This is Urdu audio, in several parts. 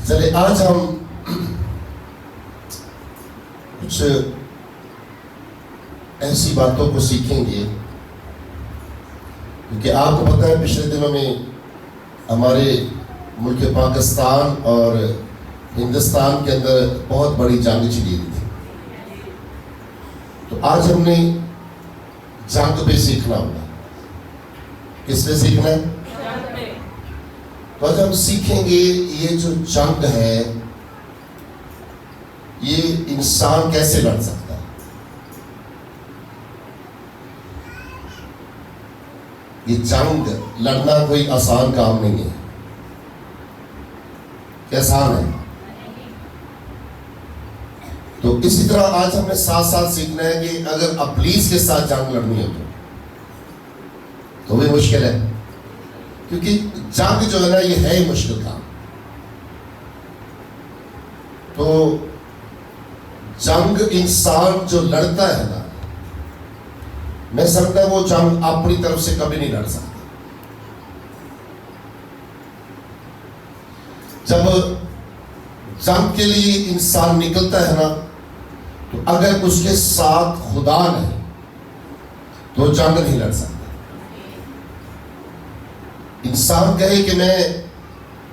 چلے آج ہم کچھ ایسی باتوں کو سیکھیں گے کیونکہ آپ کو پتہ ہے پچھلے دنوں میں ہمارے ملک پاکستان اور ہندوستان کے اندر بہت بڑی جنگ چھڑی ہوئی تھی. تو آج ہم نے جنگ پہ سیکھنا ہوگا. کس پہ سیکھنا ہے؟ تو آج ہم سیکھیں گے یہ جو جنگ ہے یہ انسان کیسے لڑ سکتا ہے. یہ جنگ لڑنا کوئی آسان کام نہیں ہے. کیا آسان ہے؟ تو اسی طرح آج ہمیں ساتھ ساتھ سیکھنا ہے کہ اگر ابلیس کے ساتھ جنگ لڑنی ہے تو بھی مشکل ہے، کیونکہ جنگ جو ہے نا یہ ہے مشکل کام. تو جنگ انسان جو لڑتا ہے نا، میں سمجھتا ہوں وہ جنگ اپنی طرف سے کبھی نہیں لڑ سکتا. جب جنگ کے لیے انسان نکلتا ہے نا تو اگر اس کے ساتھ خدا نہیں تو جنگ نہیں لڑ سکتا. انسان کہے کہ میں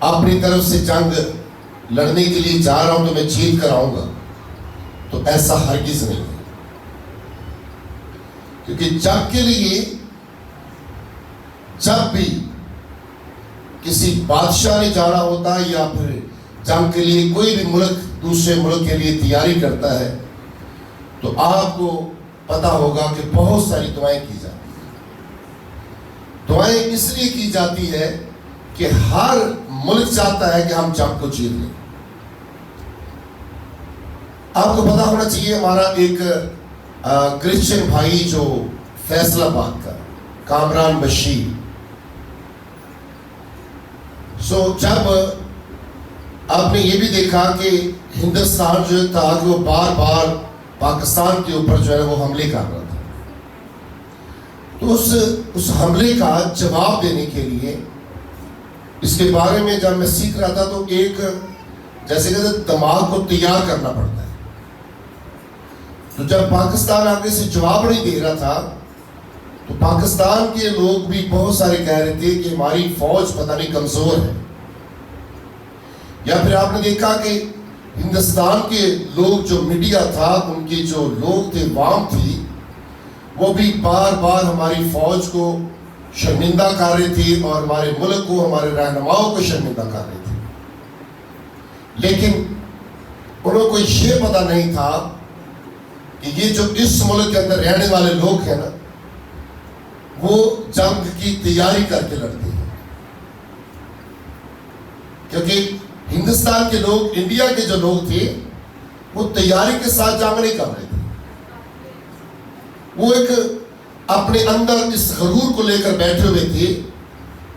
اپنی طرف سے جنگ لڑنے کے لیے جا رہا ہوں تو میں جیت کر آؤں گا، تو ایسا ہرگز نہیں ہے. کیونکہ جنگ کے لیے جب بھی کسی بادشاہ نے جانا ہوتا ہے یا پھر جنگ کے لیے کوئی بھی ملک دوسرے ملک کے لیے تیاری کرتا ہے تو آپ کو پتا ہوگا کہ بہت ساری دعائیں کی جاتی ہیں. دعائیں اس لیے کی جاتی ہے کہ ہر ملک چاہتا ہے کہ ہم جنگ کو جیت لیں. آپ کو پتا ہونا چاہیے ہمارا ایک کرسچن بھائی جو فیصل آباد کا کامران بشیر، جب آپ نے یہ بھی دیکھا کہ ہندوستان جو تھا کہ وہ بار بار پاکستان کے اوپر جو ہے وہ حملے کر رہا تھا، تو اس حملے کا جواب دینے کے لیے اس کے بارے میں جب میں سیکھ رہا تھا تو ایک جیسے کہ دماغ کو تیار کرنا پڑتا ہے. تو جب پاکستان آگے سے جواب نہیں دے رہا تھا تو پاکستان کے لوگ بھی بہت سارے کہہ رہے تھے کہ ہماری فوج پتہ نہیں کمزور ہے. یا پھر آپ نے دیکھا کہ ہندوستان کے لوگ جو میڈیا تھا ان کے جو لوگ تھے عوام تھی وہ بھی بار بار ہماری فوج کو شرمندہ کر رہے تھے اور ہمارے ملک کو ہمارے رہنماؤں کو شرمندہ کر رہے تھے. لیکن انہوں کو یہ پتہ نہیں تھا کہ یہ جو اس ملک کے اندر رہنے والے لوگ ہیں نا وہ جنگ کی تیاری کر کے لڑتے ہیں. کیونکہ ہندوستان کے لوگ، انڈیا کے جو لوگ تھے وہ تیاری کے ساتھ جنگ نہیں کر رہے تھے. وہ ایک اپنے اندر اس غرور کو لے کر بیٹھے ہوئے تھے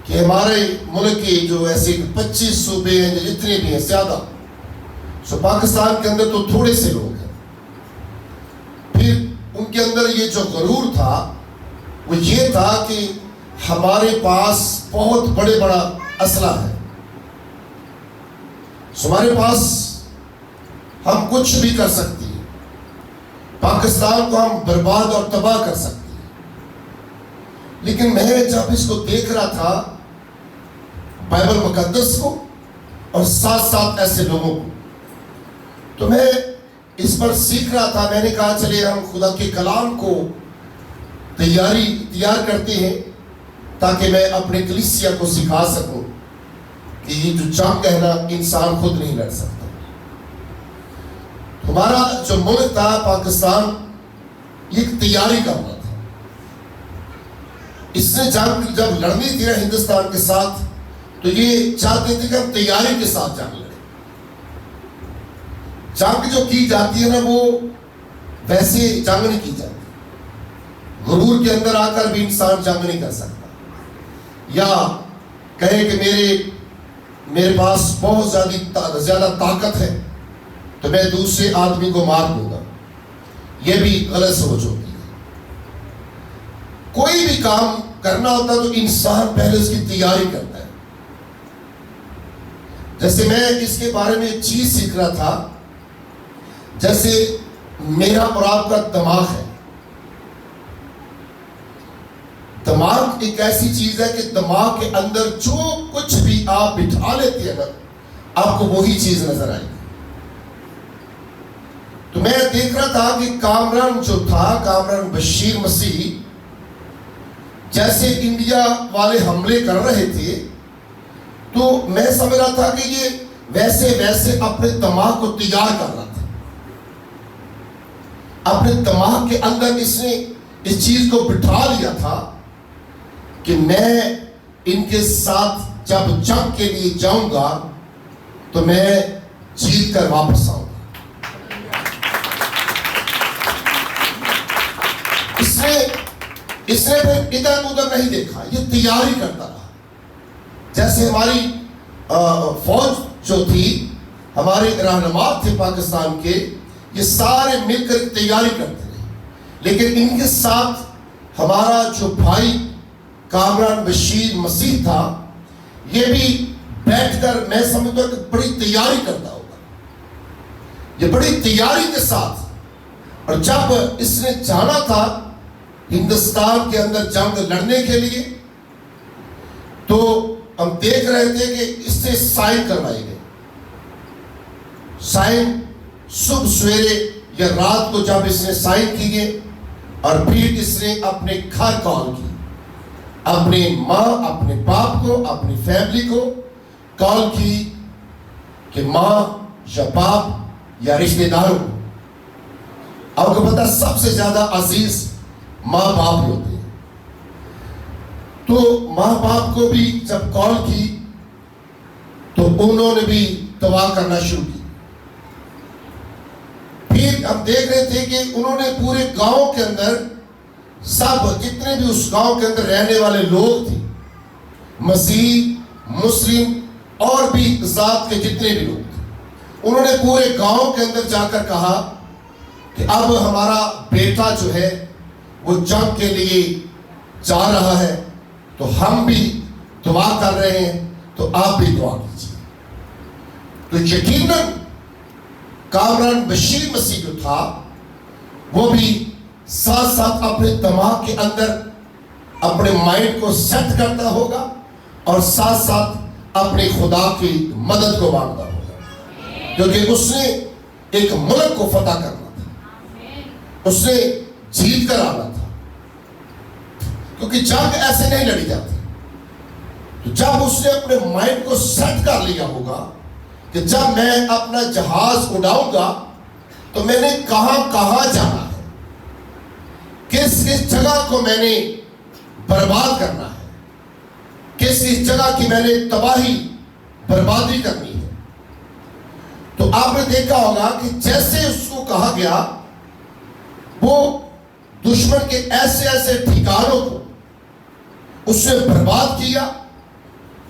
کہ ہمارے ملک کے جو ایسے 25 صوبے ہیں جتنے بھی ہیں زیادہ، پاکستان کے اندر تو تھوڑے سے لوگ ہیں. پھر ان کے اندر یہ جو غرور تھا وہ یہ تھا کہ ہمارے پاس بہت بڑا اسلحہ ہے، ہمارے پاس ہم کچھ بھی کر سکتے ہیں، پاکستان کو ہم برباد اور تباہ کر سکتے ہیں. لیکن میں جب اس کو دیکھ رہا تھا بائبل مقدس کو اور ساتھ ساتھ ایسے لوگوں کو، تو میں اس پر سیکھ رہا تھا. میں نے کہا چلے ہم خدا کے کلام کو تیار کرتے ہیں تاکہ میں اپنے کلیسیا کو سکھا سکوں کہ یہ جو جنگ ہے نا انسان خود نہیں لڑ سکتا. ہمارا جو ملک تھا پاکستان یہ تیاری کا ملک تھا. اس نے جنگ جب لڑنی تھی ہندوستان کے ساتھ تو یہ چاہتے تھے کہ ہم تیاری کے ساتھ جنگ لڑیں. جنگ جو کی جاتی ہے نا وہ ویسے جنگ نہیں کی جاتی. غرور کے اندر آ کر بھی انسان جنگ نہیں کر سکتا، یا کہے کہ میرے پاس بہت زیادہ طاقت ہے تو میں دوسرے آدمی کو مار دوں گا. یہ بھی غلط سوچ ہوتی ہے. کوئی بھی کام کرنا ہوتا تو انسان پہلے اس کی تیاری کرتا ہے. جیسے میں اس کے بارے میں ایک چیز سیکھ رہا تھا، جیسے میرا اور آپ کا دماغ ہے. دماغ ایک ایسی چیز ہے کہ دماغ کے اندر جو کچھ بھی آپ بٹھا لیتے ہیں نا، آپ کو وہی چیز نظر آئے گی. تو میں دیکھ رہا تھا کہ کامران جو تھا، کامران بشیر مسیح، جیسے انڈیا والے حملے کر رہے تھے تو میں سمجھ رہا تھا کہ یہ ویسے اپنے دماغ کو تیار کر رہا تھا. اپنے دماغ کے اندر اس نے اس چیز کو بٹھا لیا تھا کہ میں ان کے ساتھ جب جنگ کے لیے جاؤں گا تو میں جیت کر واپس آؤں گا. اس نے پھر ادھر ادھر نہیں دیکھا، یہ تیاری کرتا رہا. جیسے ہماری فوج جو تھی، ہمارے رہنما تھے پاکستان کے، یہ سارے مل کر تیاری کرتے رہے. لیکن ان کے ساتھ ہمارا جو بھائی کامران بشیر مسیح تھا، یہ بھی بیٹھ کر میں سمجھتا ہوں کہ بڑی تیاری کرتا ہوگا. یہ بڑی تیاری کے ساتھ، اور جب اس نے جانا تھا ہندوستان کے اندر جنگ لڑنے کے لیے، تو ہم دیکھ رہے تھے کہ اس سے سائن کروائے گئے. سائن صبح سویرے یا رات کو جب اس نے سائن کیے، اور پھر اس نے اپنے گھر کال کی، اپنی ماں، اپنے باپ کو، اپنی فیملی کو کال کی کہ ماں یا باپ یا رشتہ داروں کو. آپ کو پتا سب سے زیادہ عزیز ماں باپ ہوتے ہیں. تو ماں باپ کو بھی جب کال کی تو انہوں نے بھی دعا کرنا شروع کی. پھر ہم دیکھ رہے تھے کہ انہوں نے پورے گاؤں کے اندر سب جتنے بھی اس گاؤں کے اندر رہنے والے لوگ تھے، مسیح، مسلم اور بھی ذات کے جتنے بھی لوگ تھے، انہوں نے پورے گاؤں کے اندر جا کر کہا کہ اب ہمارا بیٹا جو ہے وہ جنگ کے لیے جا رہا ہے، تو ہم بھی دعا کر رہے ہیں، تو آپ بھی دعا کیجیے. تو یقیناً کامران بشیر مسیح جو تھا وہ بھی ساتھ ساتھ اپنے دماغ کے اندر اپنے مائنڈ کو سیٹ کرتا ہوگا، اور ساتھ ساتھ اپنے خدا کی مدد کو مانگتا ہوگا، کیونکہ اس نے ایک ملک کو فتح کرنا تھا، اس نے جیت کر آنا تھا. کیونکہ جنگ ایسے نہیں لڑی جاتی. تو جب اس نے اپنے مائنڈ کو سیٹ کر لیا ہوگا کہ جب میں اپنا جہاز اڑاؤں گا تو میں نے کہاں کہاں جانا ہے، کس کس جگہ کو میں نے برباد کرنا ہے، کس کس جگہ کی میں نے تباہی بربادی کرنی ہے. تو آپ نے دیکھا ہوگا کہ جیسے اس کو کہا گیا، وہ دشمن کے ایسے ایسے ٹھکانوں کو اس نے برباد کیا.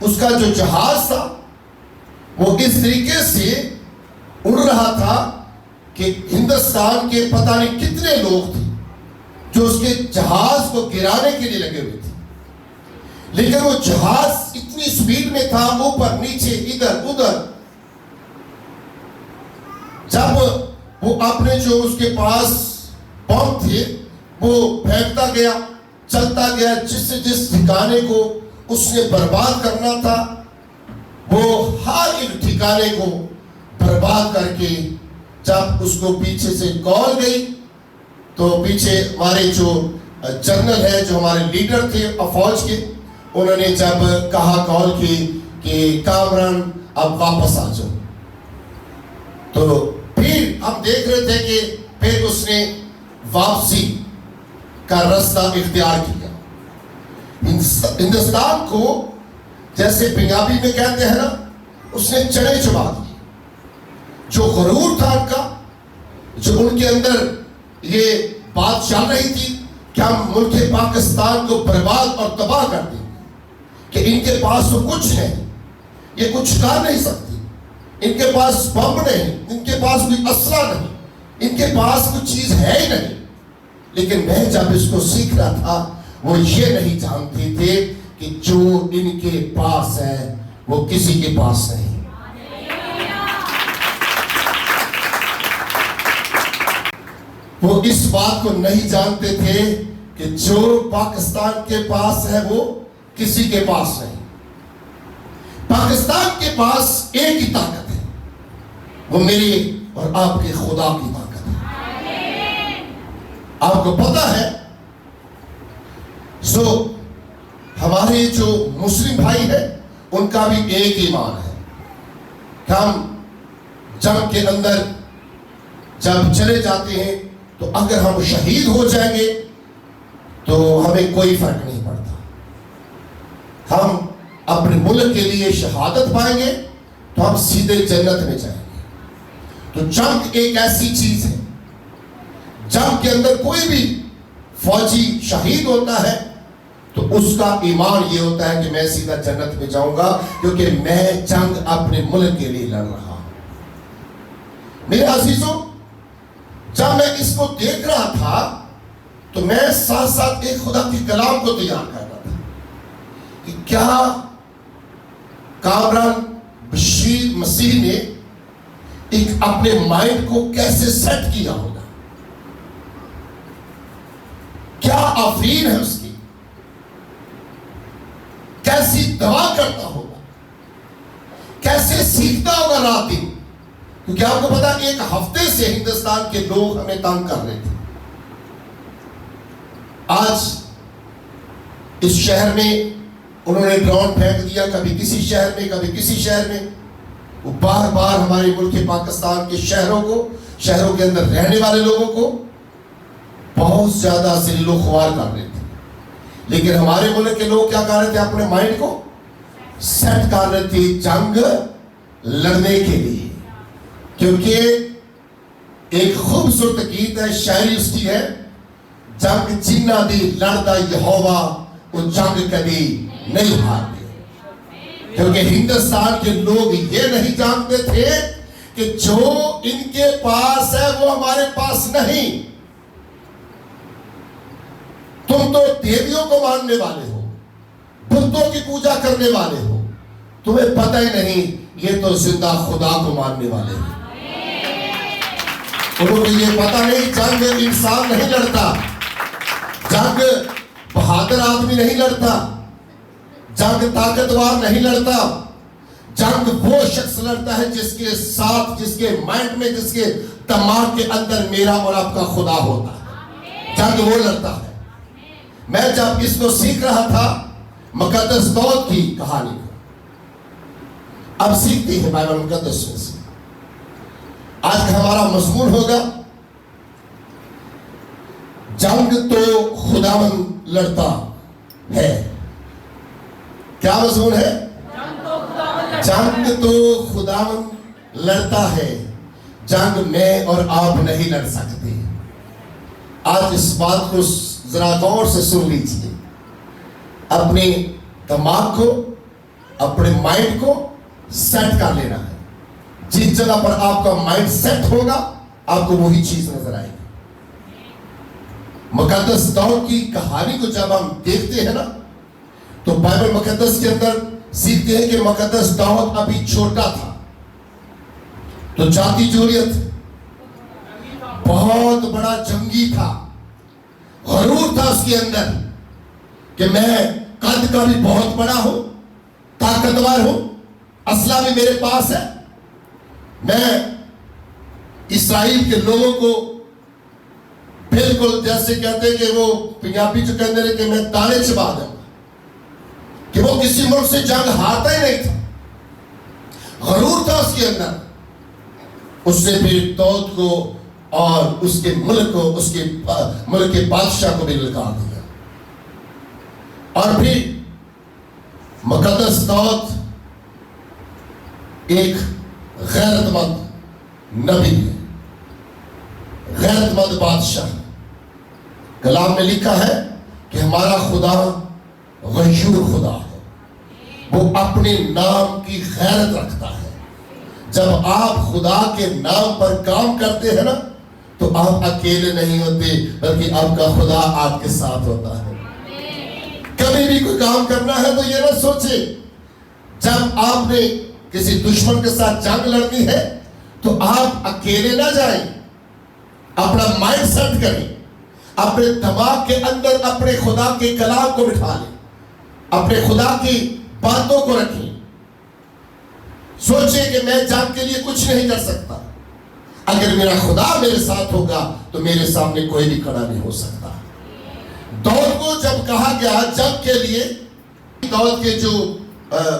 اس کا جو جہاز تھا وہ اس طریقے سے اڑ رہا تھا کہ ہندوستان کے پتہ نہیں کتنے لوگ تھے جو اس کے جہاز کو گرانے کے لیے لگے ہوئے تھے. لیکن وہ جہاز اتنی سپیڈ میں تھا، اوپر نیچے ادھر ادھر. جب وہ اپنے جو اس کے پاس بم تھے وہ پھینکتا گیا، چلتا گیا، جس ٹھکانے کو اس نے برباد کرنا تھا وہ ہر ایک ٹھکانے کو برباد کر کے جب اس کو پیچھے سے کال گئی تو پیچھے ہمارے جو جنرل ہے، جو ہمارے لیڈر تھے فوج کے، انہوں نے جب کہا کال کی کہ کامران اب واپس آ جاؤ، تو پھر ہم دیکھ رہے تھے کہ پھر اس نے واپسی کا راستہ اختیار کیا. ہندوستان کو جیسے پنجابی میں کہتے ہیں نا، اس نے چڑھے چبا دیے. جو غرور تھا ان کا، جو ان کے اندر یہ بات چل رہی تھی کہ ہم ملک پاکستان کو برباد اور تباہ کر دیں گے، کہ ان کے پاس تو کچھ ہے، یہ کچھ کر نہیں سکتی، ان کے پاس بم نہیں، ان کے پاس کوئی اسلحہ نہیں، ان کے پاس کچھ چیز ہے ہی نہیں. لیکن میں جب اس کو سیکھ رہا تھا، وہ یہ نہیں جانتے تھے کہ جو ان کے پاس ہے وہ کسی کے پاس نہیں. وہ اس بات کو نہیں جانتے تھے کہ جو پاکستان کے پاس ہے وہ کسی کے پاس نہیں. پاکستان کے پاس ایک ہی طاقت ہے, وہ میری اور آپ کے خدا کی طاقت ہے. آپ کو پتا ہے ہمارے جو مسلم بھائی ہیں ان کا بھی ایک ایمان ہے کہ ہم جنگ کے اندر جب چلے جاتے ہیں تو اگر ہم شہید ہو جائیں گے تو ہمیں کوئی فرق نہیں پڑتا. ہم اپنے ملک کے لیے شہادت پائیں گے تو ہم سیدھے جنت میں جائیں گے. تو جنگ ایک ایسی چیز ہے, جنگ کے اندر کوئی بھی فوجی شہید ہوتا ہے تو اس کا ایمان یہ ہوتا ہے کہ میں سیدھا جنت میں جاؤں گا, کیونکہ میں جنگ اپنے ملک کے لیے لڑ رہا ہوں. میرے عزیزوں, جب میں اس کو دیکھ رہا تھا تو میں ساتھ ساتھ ایک خدا کے کلام کو تیار کر رہا تھا کہ کیا کامران بشیر مسیح نے ایک اپنے مائنڈ کو کیسے سیٹ کیا ہوگا, کیا آفرین ہے اس کی, کیسی دعا کرتا ہوگا, کیسے سیکھتا ہوگا رات دن. کیونکہ آپ کو پتا ایک ہفتے سے ہندوستان کے لوگ ہمیں تنگ کر رہے تھے. آج اس شہر میں انہوں نے ڈرون پھینک دیا, کبھی کسی شہر میں کبھی کسی شہر میں. وہ بار بار ہمارے ملک پاکستان کے شہروں کے اندر رہنے والے لوگوں کو بہت زیادہ ذل و خوار کر رہے تھے. لیکن ہمارے ملک کے لوگ کیا کر رہے تھے, اپنے مائنڈ کو سیٹ کر رہے تھے جنگ لڑنے کے لیے. کیونکہ ایک خوبصورت گیت ہے, شاعری اس کی ہے, جنگ جنہ دی لڑدا یہوہ وہ جنگ کبھی نہیں ہارتے. کیونکہ ہندوستان کے لوگ یہ نہیں جانتے تھے کہ جو ان کے پاس ہے وہ ہمارے پاس نہیں. تم تو دیویوں کو ماننے والے ہو, بتوں کی پوجا کرنے والے ہو, تمہیں پتہ ہی نہیں یہ تو زندہ خدا کو ماننے والے ہیں. انہوں کو یہ پتہ نہیں جنگ انسان نہیں لڑتا, جنگ بہادر آدمی نہیں لڑتا, جنگ طاقتور نہیں لڑتا. جنگ وہ شخص لڑتا ہے جس کے ساتھ, جس کے مائنڈ میں, جس کے دماغ کے اندر میرا اور آپ کا خدا ہوتا ہے. جنگ وہ لڑتا ہے. میں جب اس کو سیکھ رہا تھا مقدس داؤد کی کہانی کو, اب سیکھتی ہے بائبل مقدس میں سے. آج کا ہمارا مضمون ہوگا جنگ تو خداوند لڑتا ہے. کیا مضمون ہے؟ جنگ تو خداوند لڑتا ہے, جنگ میں اور آپ نہیں لڑ سکتے. آج اس بات کو ذرا غور سے سن لیجیے. اپنے دماغ کو, اپنے مائنڈ کو سیٹ کر لینا ہے. جس جگہ پر آپ کا مائنڈ سیٹ ہوگا آپ کو وہی چیز نظر آئے گی. مقدس داؤد کی کہانی کو جب ہم دیکھتے ہیں نا تو بائبل مقدس کے اندر سیکھتے ہیں کہ مقدس داؤد ابھی چھوٹا تھا تو جاتی جوریت, بہت بڑا جنگی تھا, غرور تھا اس کے اندر کہ میں قد کا بھی بہت بڑا ہوں, طاقتور ہوں, اسلحہ بھی میرے پاس ہے, میں اسرائیل کے لوگوں کو بالکل جیسے کہتے ہیں کہ وہ پنجابی جو کہتے ہیں کہ میں تانے چبا دوں, کہ وہ کسی ملک سے جنگ ہارتا ہی نہیں تھا. غرور تھا اس کے اندر. اس نے پھر داؤد کو اور اس کے ملک کو, اس کے ملک کے بادشاہ کو بھی للکار دیا. اور پھر مقدس داؤد ایک غیرت مند نبی ہے, غیرت مند بادشاہ. کلام میں لکھا ہے کہ ہمارا خدا غیور خدا ہے, وہ اپنے نام کی غیرت رکھتا ہے. جب آپ خدا کے نام پر کام کرتے ہیں نا تو آپ اکیلے نہیں ہوتے, بلکہ آپ کا خدا آپ کے ساتھ ہوتا ہے. کبھی بھی کوئی کام کرنا ہے تو یہ نہ سوچے جب آپ نے کسی دشمن کے ساتھ جنگ لڑنی ہے تو آپ اکیلے نہ جائیں, اپنا مائنڈ سیٹ کریں, اپنے دماغ کے اندر اپنے خدا کے کلام کو بٹھا لیں, اپنے خدا کی باتوں کو رکھیں. سوچیں کہ میں جنگ کے لیے کچھ نہیں کر سکتا, اگر میرا خدا میرے ساتھ ہوگا تو میرے سامنے کوئی بھی کھڑا نہیں ہو سکتا. داؤد کو جب کہا گیا جنگ کے لیے, داؤد کے جو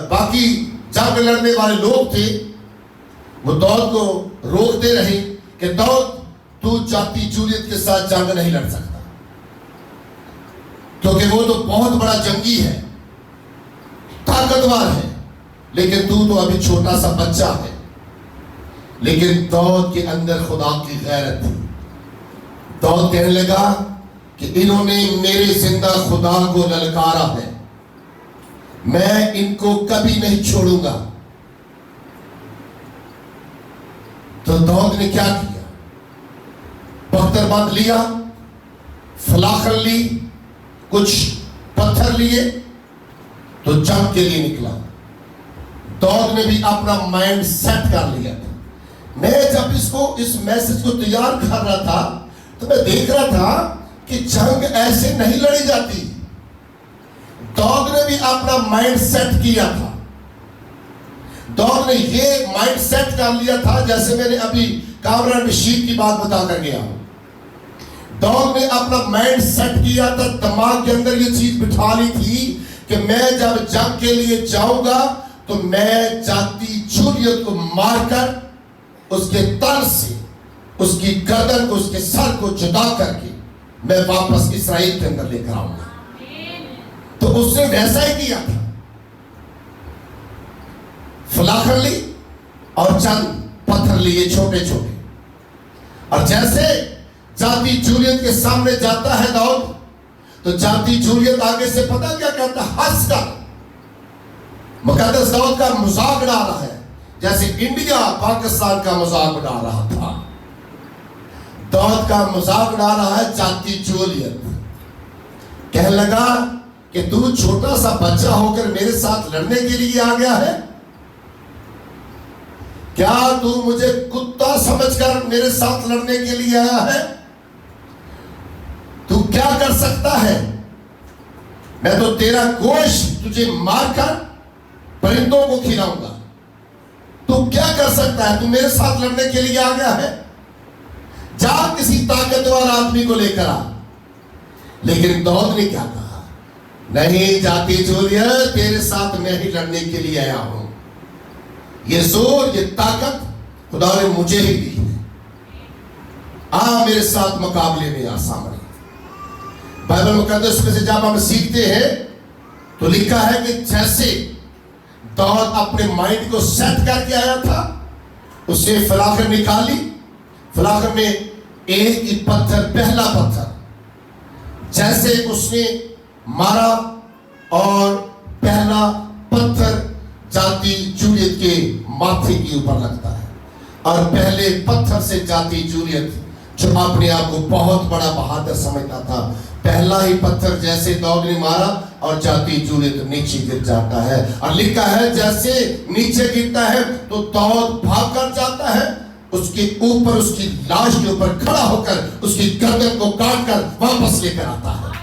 باقی جنگ لڑنے والے لوگ تھے وہ داؤد کو روکتے رہے کہ داؤد تو جاتی جولیت کے ساتھ جنگ نہیں لڑ سکتا, کیونکہ وہ تو بہت بڑا جنگی ہے, طاقتور ہے, لیکن تو ابھی چھوٹا سا بچہ ہے. لیکن داؤد کے اندر خدا کی غیرت تھی. داؤد کہنے لگا کہ انہوں نے میرے زندہ خدا کو للکارا ہے, میں ان کو کبھی نہیں چھوڑوں گا. تو داؤد نے کیا کیا؟ پتھر باندھ لیا, فلاخن لی, کچھ پتھر لیے تو جنگ کے لیے نکلا. داؤد نے بھی اپنا مائنڈ سیٹ کر لیا تھا. میں جب اس میسج کو تیار کر رہا تھا تو میں دیکھ رہا تھا کہ جنگ ایسے نہیں لڑی جاتی. داؤد نے بھی اپنا مائنڈ سیٹ کیا تھا. داؤد نے یہ مائنڈ سیٹ کر لیا تھا, جیسے میں نے ابھی کامران بشیر کی بات بتا کر گیا. داؤد نے اپنا مائنڈ سیٹ کیا تھا, دماغ کے اندر یہ چیز بٹھا لی تھی کہ میں جب جنگ کے لیے جاؤں گا تو میں جاتی جولیت کو مار کر اس کے تن سے اس کی گردن کو, اس کے سر کو جدا کر کے میں واپس اسرائیل کے اندر لے کر آؤں گا. تو اس نے ویسا ہی کیا تھا. فلاخن لی اور چند پتھر لیے چھوٹے چھوٹے, اور جیسے جاتی جولیت کے سامنے جاتا ہے داؤد تو جاتی جولیت آگے سے پتہ کیا کہتا ہے؟ ہنس کر مقدس داؤد کا مذاق اڑا رہا ہے, جیسے انڈیا پاکستان کا مذاق اڑا رہا تھا. داؤد کا مذاق اڑا رہا ہے جاتی جولیت. کہنے لگا کہ تو چھوٹا سا بچہ ہو کر میرے ساتھ لڑنے کے لیے آ گیا ہے, کیا تو مجھے کتا سمجھ کر میرے ساتھ لڑنے کے لیے آیا ہے؟ تو کیا کر سکتا ہے؟ میں تو تیرا گوشت تجھے مار کر پرندوں کو کھلاؤں گا. تو کیا کر سکتا ہے؟ تو میرے ساتھ لڑنے کے لیے آ گیا ہے, جا کسی طاقتور آدمی کو لے کر آ. لیکن داؤد نے کیا کہا؟ نہیں جاتی جولیت, تیرے ساتھ میں ہی لڑنے کے لیے آیا ہوں. یہ زور, یہ طاقت خدا نے مجھے ہی دی ہے, آ میرے ساتھ مقابلے میں آ سامنے. بائبل مقدس میں سے جب ہم سیکھتے ہیں تو لکھا ہے کہ جیسے داؤد اپنے مائنڈ کو سیٹ کر کے آیا تھا, اس نے فلاخن نکالی. فلاخن میں ایک ہی پتھر, پہلا پتھر جیسے اس نے مارا اور پہلا پتھر جاتی جولیت کے ماتھے کے اوپر لگتا ہے, اور پہلے پتھر سے جاتی جولیت جو اپنے آپ کو بہت بڑا بہادر سمجھتا تھا, پہلا ہی پتھر جیسے داؤد نے مارا اور جاتی جولیت نیچے گر جاتا ہے. اور لکھا ہے جیسے نیچے گرتا ہے تو داؤد بھاگ کر جاتا ہے, اس کے اوپر, اس کی لاش کے اوپر کھڑا ہو کر اس کی گردن کو کاٹ کر واپس لے کر آتا ہے.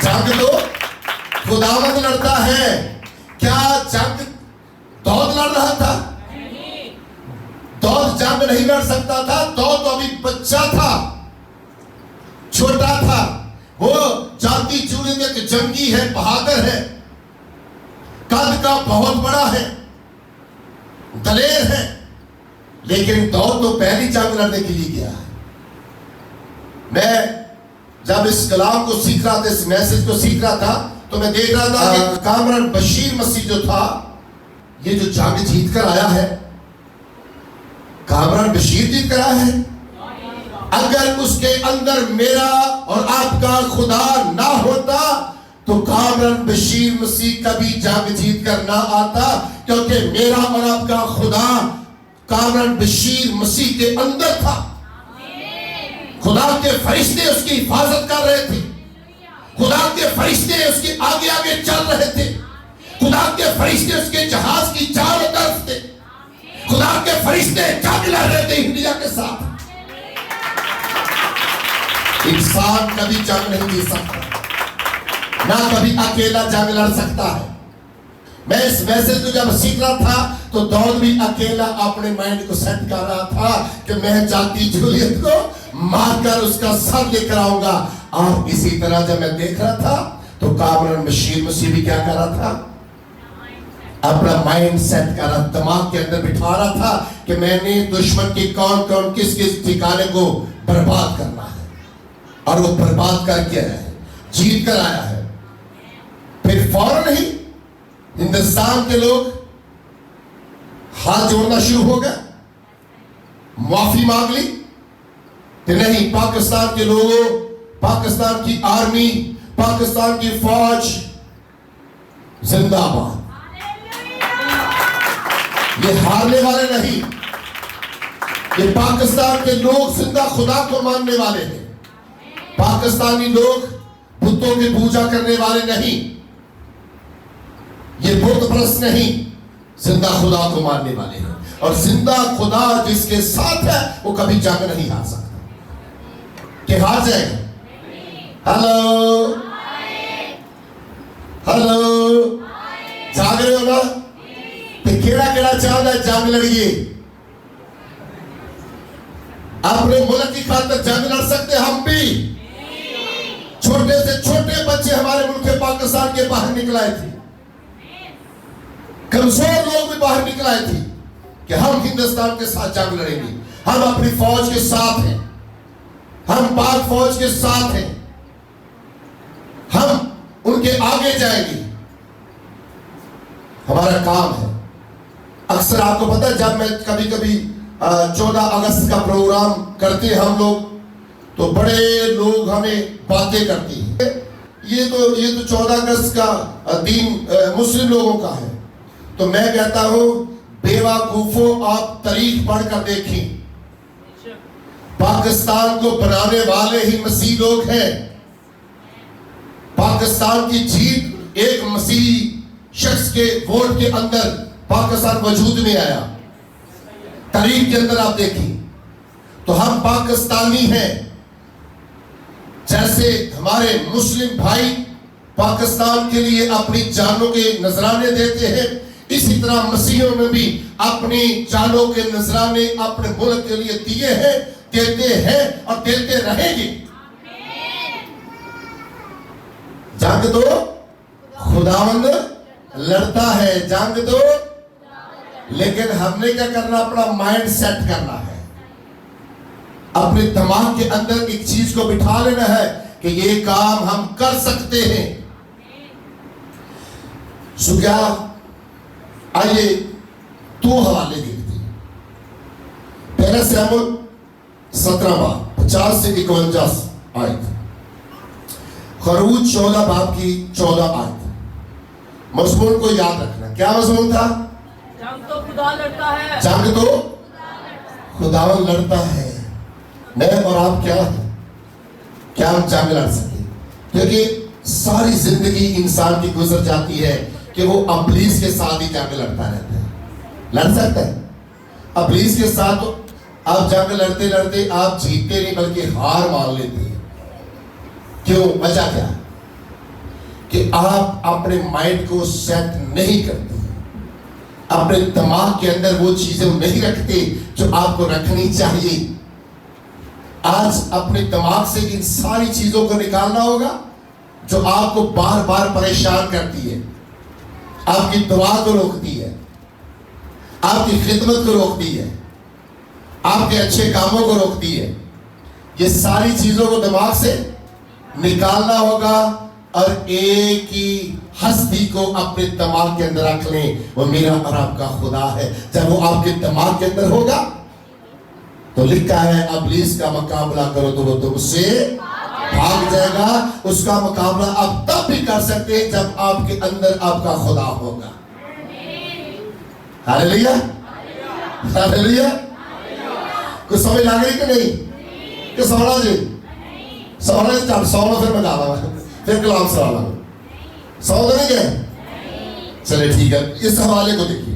جنگ تو خداوند لڑتا ہے. کیا جنگ داؤد لڑ رہا تھا؟ داؤد جنگ نہیں لڑ سکتا تھا. داؤد ابھی بچہ تھا, چھوٹا تھا. وہ جاتی جولیت ایک جنگی ہے, بہادر ہے, قد کا بہت بڑا ہے, دلیر ہے. لیکن داؤد تو پہلی جنگ لڑنے کے لیے گیا ہے. میں جب اس کلام کو سیکھ رہا تھا, اس میسج کو سیکھ رہا تھا, تو میں دیکھ رہا تھا کہ کامران بشیر مسیح جو تھا, یہ جو جنگ جیت کر آیا ہے, کامران بشیر جیت کر آیا ہے. اگر اس کے اندر میرا اور آپ کا خدا نہ ہوتا تو کامران بشیر مسیح کبھی جنگ جیت کر نہ آتا, کیونکہ میرا اور آپ کا خدا کامران بشیر مسیح کے اندر تھا. خدا کے فرشتے اس کی حفاظت کر رہے تھے, خدا کے فرشتے اس کے آگے آگے چل رہے تھے, خدا کے فرشتے اس کے جہاز کی چاروں طرف تھے, خدا خدا کے فرشتے جنگ لڑ رہے تھے انڈیا کے ساتھ. انسان کبھی جنگ نہیں جیت سکتا, نہ کبھی اکیلا جنگ لڑ سکتا ہے. میں اس میسج کو جب سیکھ رہا تھا تو داؤد بھی اکیلا اپنے مائنڈ کو سیٹ کر رہا تھا کہ میں جاتی جولیت کو مار کر اس کا سر لے کر آؤں گا. اور اسی طرح جب میں دیکھ رہا تھا تو کامران بشیر مسیح بھی کیا کر رہا تھا, اپنا مائنڈ سیٹ کر رہا, دماغ کے اندر بٹھا رہا تھا کہ میں نے دشمن کی کون کون کس کس ٹھکانے کو برباد کرنا ہے, اور وہ برباد کر کے آیا ہے, جیت کر آیا ہے. پھر فوراً ہی ہندوستان کے لوگ ہاتھ جوڑنا شروع ہو گئے, معافی مانگ لی کہ نہیں, پاکستان کے لوگوں, پاکستان کی آرمی, پاکستان کی فوج زندہ باد. یہ ہارنے والے نہیں, یہ پاکستان کے لوگ زندہ خدا کو ماننے والے ہیں. پاکستانی لوگ بتوں کی پوجا کرنے والے نہیں, یہ بت پرست نہیں, زندہ خدا کو ماننے والے ہیں. اور زندہ خدا جس کے ساتھ ہے وہ کبھی جنگ نہیں ہار سکتا. کہ ہار جائے گا؟ ہلو ہلو, جاگ رہے ہو نا؟ کیڑا کیڑا چاہتا ہے جنگ لڑیے. اپنے ملک کی خاطر جنگ لڑ سکتے ہم بھی. چھوٹے سے چھوٹے بچے ہمارے ملک پاکستان کے باہر نکل آئے تھے, کمزور لوگ بھی باہر نکل آئے تھے کہ ہم ہندوستان کے ساتھ جنگ لڑیں گے, ہم اپنی فوج کے ساتھ ہیں, ہم پاک فوج کے ساتھ ہیں, ہم ان کے آگے جائیں گے. ہمارا کام ہے. اکثر آپ کو پتا ہے جب میں کبھی کبھی 14 اگست کا پروگرام کرتے ہیں ہم لوگ, تو بڑے لوگ ہمیں باتیں کرتی ہیں. یہ تو 14 اگست کا دن مسلم لوگوں کا ہے. تو میں کہتا ہوں بیوقوفوں, آپ تاریخ پڑھ کر دیکھیں, پاکستان کو بنانے والے ہی مسیح لوگ ہیں. پاکستان کی جیت ایک مسیحی شخص کے ووٹ کے اندر پاکستان وجود میں آیا. تاریخ کے اندر آپ دیکھیں تو ہم پاکستانی ہیں. جیسے ہمارے مسلم بھائی پاکستان کے لیے اپنی جانوں کے نذرانے دیتے ہیں, اسی طرح مسیحیوں میں بھی اپنی جانوں کے نذرانے اپنے ملک کے لیے دیے ہیں, دیتے ہیں اور دیتے رہیں گے. جنگ تو خداوند لڑتا ہے, جنگ تو, لیکن ہم نے کیا کرنا, اپنا مائنڈ سیٹ کرنا ہے, اپنے دماغ کے اندر ایک چیز کو بٹھا لینا ہے کہ یہ کام ہم کر سکتے ہیں. سو کیا, آئیے 2 حوالے دیکھتے ہیں. پہلا سیموئیل 17 باب 50 سے 51 آیت, خروج 14 باب کی 14 آیت. مضمون کو یاد رکھنا. کیا مضمون تھا؟ جنگ تو خدا لڑتا ہے, جنگ تو خداوند لڑتا ہے. میں اور آپ کیا ہیں, کیا ہم جنگ لڑ سکیں؟ کیونکہ ساری زندگی انسان کی گزر جاتی ہے کہ وہ ابلیس کے ساتھ ہی جنگ لڑتا رہتا ہے. لڑ سکتا ہے ابلیس کے ساتھ؟ آپ جنگ لڑتے لڑتے آپ جیتتے نہیں بلکہ ہار مان لیتے ہیں. کیوں؟ وجہ کیا ہے کہ آپ اپنے مائنڈ کو سیٹ نہیں کرتے, اپنے دماغ کے اندر وہ چیزیں نہیں رکھتے جو آپ کو رکھنی چاہیے. آج اپنے دماغ سے ان ساری چیزوں کو نکالنا ہوگا جو آپ کو بار بار پریشان کرتی ہے, آپ کی دعا کو روکتی ہے, آپ کی خدمت کو روکتی ہے, آپ کے اچھے کاموں کو روکتی ہے. یہ ساری چیزوں کو دماغ سے نکالنا ہوگا اور ایک ہی ہستی کو اپنے دماغ کے اندر رکھ لیں, وہ میرا اور آپ کا خدا ہے. جب وہ آپ کے دماغ کے اندر ہوگا تو لکھا ہے ابلیس کا مقابلہ کرو تو وہ تم سے بھاگ جائے گا. اس کا مقابلہ آپ تب بھی کر سکتے ہیں جب آپ کے اندر آپ کا خدا ہوگا. ہاللیلویا, ہاللیلویا. کچھ سمجھ آ گئی کہ نہیں؟ کہ سوڑا جی سوڑا جی چل سوڑا پھر میں ڈالا پھر کلام سوالا سوڑا نہیں گئے. چلے ٹھیک ہے, اس حوالے کو دیکھیے.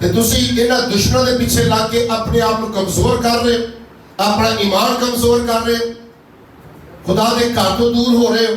ਤੇ ਤੁਸੀਂ ਇਹਨਾਂ ਦੁਸ਼ਮਣਾਂ ਦੇ ਪਿੱਛੇ ਲੱਗ ਕੇ ਆਪਣੇ ਆਪ ਨੂੰ ਕਮਜ਼ੋਰ ਕਰ ਰਹੇ ਹੋ, ਆਪਣਾ ਈਮਾਨ ਕਮਜ਼ੋਰ ਕਰ ਰਹੇ ਹੋ, ਖੁਦਾ ਦੇ ਘਰ ਤੋਂ ਦੂਰ ਹੋ ਰਹੇ ਹੋ,